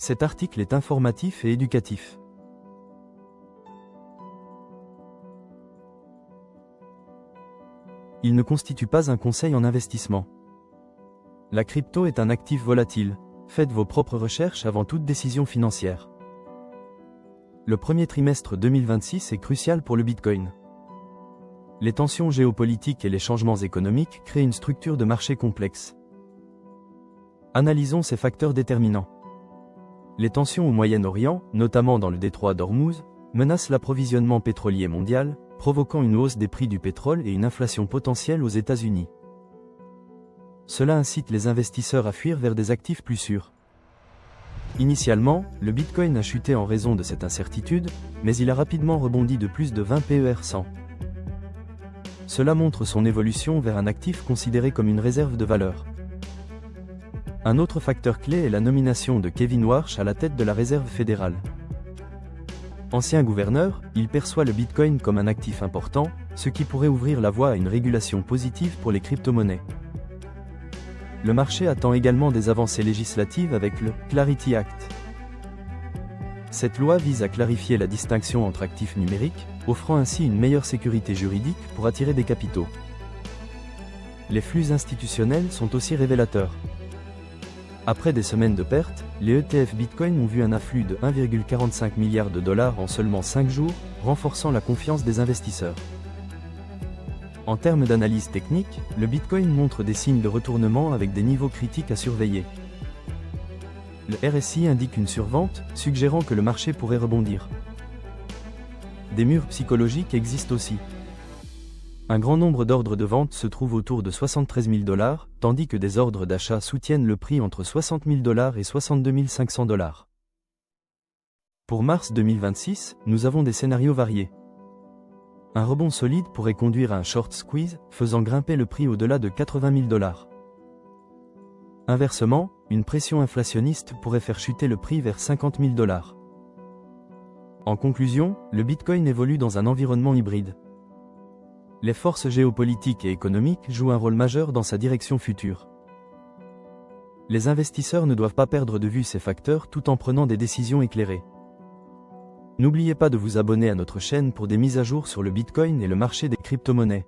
Cet article est informatif et éducatif. Il ne constitue pas un conseil en investissement. La crypto est un actif volatile. Faites vos propres recherches avant toute décision financière. Le premier trimestre 2026 est crucial pour le Bitcoin. Les tensions géopolitiques et les changements économiques créent une structure de marché complexe. Analysons ces facteurs déterminants. Les tensions au Moyen-Orient, notamment dans le détroit d'Ormuz, menacent l'approvisionnement pétrolier mondial, provoquant une hausse des prix du pétrole et une inflation potentielle aux États-Unis. Cela incite les investisseurs à fuir vers des actifs plus sûrs. Initialement, le Bitcoin a chuté en raison de cette incertitude, mais il a rapidement rebondi de plus de 20 PER100. Cela montre son évolution vers un actif considéré comme une réserve de valeur. Un autre facteur clé est la nomination de Kevin Warsh à la tête de la Réserve fédérale. Ancien gouverneur, il perçoit le Bitcoin comme un actif important, ce qui pourrait ouvrir la voie à une régulation positive pour les crypto-monnaies. Le marché attend également des avancées législatives avec le Clarity Act. Cette loi vise à clarifier la distinction entre actifs numériques, offrant ainsi une meilleure sécurité juridique pour attirer des capitaux. Les flux institutionnels sont aussi révélateurs. Après des semaines de pertes, les ETF Bitcoin ont vu un afflux de 1,45 milliard de dollars en seulement 5 jours, renforçant la confiance des investisseurs. En termes d'analyse technique, le Bitcoin montre des signes de retournement avec des niveaux critiques à surveiller. Le RSI indique une survente, suggérant que le marché pourrait rebondir. Des murs psychologiques existent aussi. Un grand nombre d'ordres de vente se trouvent autour de 73 000 $, tandis que des ordres d'achat soutiennent le prix entre 60 000 $ et 62 500 $. Pour mars 2026, nous avons des scénarios variés. Un rebond solide pourrait conduire à un short squeeze, faisant grimper le prix au-delà de 80 000 $. Inversement, une pression inflationniste pourrait faire chuter le prix vers 50 000 $. En conclusion, le Bitcoin évolue dans un environnement hybride. Les forces géopolitiques et économiques jouent un rôle majeur dans sa direction future. Les investisseurs ne doivent pas perdre de vue ces facteurs tout en prenant des décisions éclairées. N'oubliez pas de vous abonner à notre chaîne pour des mises à jour sur le Bitcoin et le marché des crypto-monnaies.